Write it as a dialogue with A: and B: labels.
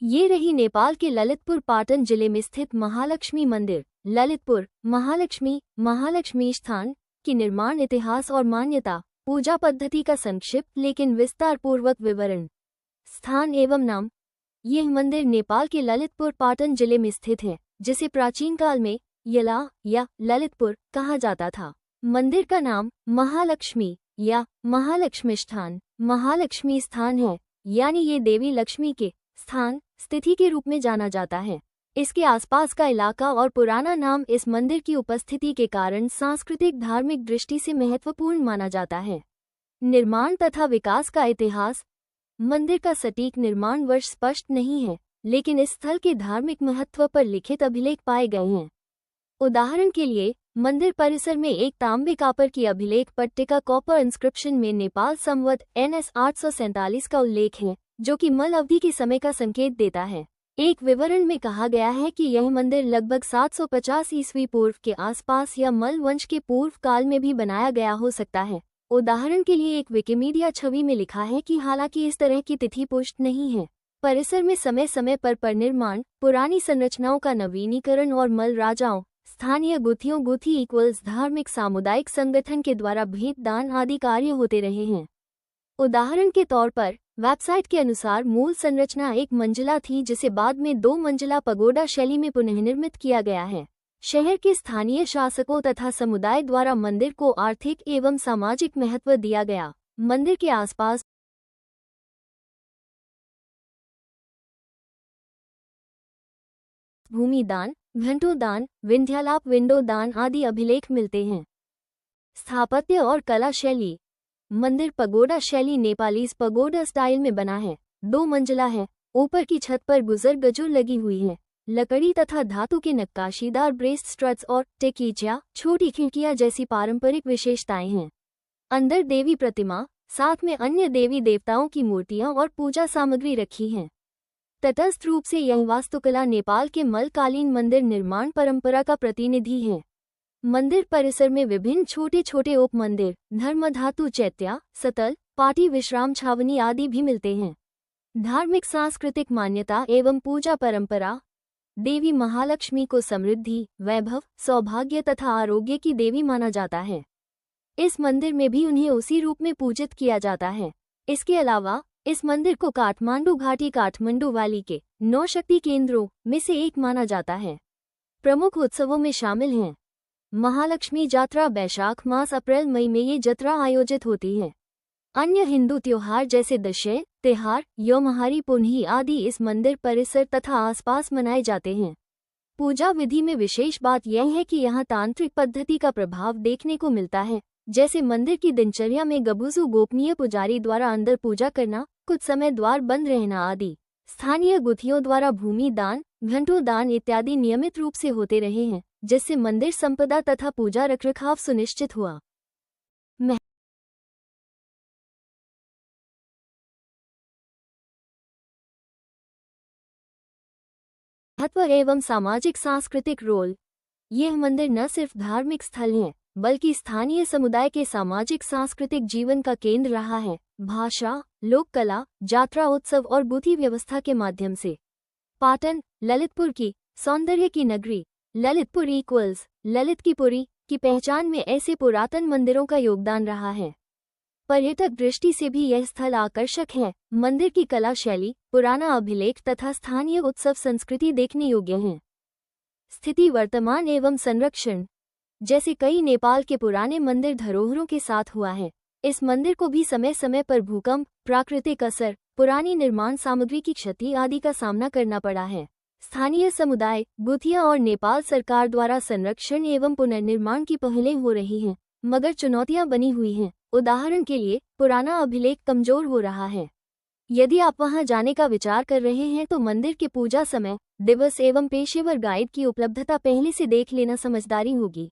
A: ये रही नेपाल के ललितपुर पाटन जिले में स्थित महालक्ष्मी मंदिर। ललितपुर महालक्ष्मी स्थान की निर्माण इतिहास और मान्यता, पूजा पद्धति का संक्षिप्त लेकिन विस्तार पूर्वक विवरण। स्थान एवं नाम। यह मंदिर नेपाल के ललितपुर पाटन जिले में स्थित है, जिसे प्राचीन काल में यला या ललितपुर कहा जाता था। मंदिर का नाम महालक्ष्मी या महालक्ष्मी स्थान है, यानी ये देवी लक्ष्मी के स्थान स्थिति के रूप में जाना जाता है। इसके आसपास का इलाका और पुराना नाम इस मंदिर की उपस्थिति के कारण सांस्कृतिक धार्मिक दृष्टि से महत्वपूर्ण माना जाता है। निर्माण तथा विकास का इतिहास। मंदिर का सटीक निर्माण वर्ष स्पष्ट नहीं है, लेकिन इस स्थल के धार्मिक महत्व पर लिखित अभिलेख पाए गए हैं। उदाहरण के लिए, मंदिर परिसर में एक तांबे कापर की अभिलेख पट्टिका कॉपर इंस्क्रिप्शन में नेपाल संवत NS 847 का उल्लेख है, जो कि मल अवधि के समय का संकेत देता है। एक विवरण में कहा गया है कि यह मंदिर लगभग 750 ईस्वी पूर्व के आसपास या मल वंश के पूर्व काल में भी बनाया गया हो सकता है। उदाहरण के लिए, एक विकिमीडिया छवि में लिखा है कि हालांकि इस तरह की तिथि पुष्ट नहीं है। परिसर में समय समय पर निर्माण, पुरानी संरचनाओं का नवीनीकरण और मल राजाओं, स्थानीय गुथी इक्वल्स धार्मिक सामुदायिक संगठन के द्वारा भेंट दान आदि कार्य होते रहे हैं। उदाहरण के तौर पर, वेबसाइट के अनुसार मूल संरचना एक मंजिला थी, जिसे बाद में 2 मंजिला पगोडा शैली में पुनर्निर्मित किया गया है। शहर के स्थानीय शासकों तथा समुदाय द्वारा मंदिर को आर्थिक एवं सामाजिक महत्व दिया गया। मंदिर के आसपास भूमि दान, घंटों दान, विंध्यालाप विंडो दान आदि अभिलेख मिलते हैं। स्थापत्य और कला शैली। मंदिर पगोडा शैली नेपालीज पगोडा स्टाइल में बना है। 2 मंजिला है। ऊपर की छत पर गुजर गजुर लगी हुई है। लकड़ी तथा धातु के नक्काशीदार ब्रेस्ट स्ट्रट्स और टेकीचिया, छोटी खिड़कियां जैसी पारंपरिक विशेषताएं हैं। अंदर देवी प्रतिमा, साथ में अन्य देवी देवताओं की मूर्तियां और पूजा सामग्री रखी हैं। तटस्थ रूप से यह वास्तुकला नेपाल के मलकालीन मंदिर निर्माण परंपरा का प्रतिनिधि है। मंदिर परिसर में विभिन्न छोटे छोटे उप मंदिर, धर्मधातु चैत्या, सतल, पाटी विश्राम छावनी आदि भी मिलते हैं। धार्मिक सांस्कृतिक मान्यता एवं पूजा परंपरा। देवी महालक्ष्मी को समृद्धि, वैभव, सौभाग्य तथा आरोग्य की देवी माना जाता है। इस मंदिर में भी उन्हें उसी रूप में पूजित किया जाता है। इसके अलावा इस मंदिर को काठमांडू घाटी काठमांडू वैली के 9 शक्ति केंद्रों में से एक माना जाता है। प्रमुख उत्सवों में शामिल हैं महालक्ष्मी जात्रा, बैशाख मास अप्रैल मई में ये जत्रा आयोजित होती है। अन्य हिंदू त्योहार जैसे दशहरा, त्योहार, योमहारी पुन्ही आदि इस मंदिर परिसर तथा आसपास मनाए जाते हैं। पूजा विधि में विशेष बात यह है कि यहाँ तांत्रिक पद्धति का प्रभाव देखने को मिलता है, जैसे मंदिर की दिनचर्या में गबुजू गोपनीय पुजारी द्वारा अंदर पूजा करना, कुछ समय द्वार बंद रहना आदि। स्थानीय गुथियों द्वारा भूमि दान, घंटों दान इत्यादि नियमित रूप से होते रहे हैं, जिससे मंदिर संपदा तथा पूजा रखरखाव सुनिश्चित हुआ। महत्व एवं सामाजिक सांस्कृतिक रोल। यह मंदिर न सिर्फ धार्मिक स्थल है, बल्कि स्थानीय समुदाय के सामाजिक सांस्कृतिक जीवन का केंद्र रहा है। भाषा, लोक कला, जात्रा उत्सव और गुथी व्यवस्था के माध्यम से पाटन, ललितपुर की सौंदर्य की नगरी, ललितपुर इक्वल्स ललित की पुरी की पहचान में ऐसे पुरातन मंदिरों का योगदान रहा है। पर्यटक दृष्टि से भी यह स्थल आकर्षक है। मंदिर की कला शैली, पुराना अभिलेख तथा स्थानीय उत्सव संस्कृति देखने योग्य हैं। स्थिति वर्तमान एवं संरक्षण। जैसे कई नेपाल के पुराने मंदिर धरोहरों के साथ हुआ है, इस मंदिर को भी समय समय पर भूकंप, प्राकृतिक असर, पुरानी निर्माण सामग्री की क्षति आदि का सामना करना पड़ा है। स्थानीय समुदाय, गुथिया और नेपाल सरकार द्वारा संरक्षण एवं पुनर्निर्माण की पहलें हो रही हैं, मगर चुनौतियां बनी हुई हैं। उदाहरण के लिए, पुराना अभिलेख कमजोर हो रहा है। यदि आप वहां जाने का विचार कर रहे हैं तो मंदिर के पूजा समय, दिवस एवं पेशेवर गाइड की उपलब्धता पहले से देख लेना समझदारी होगी।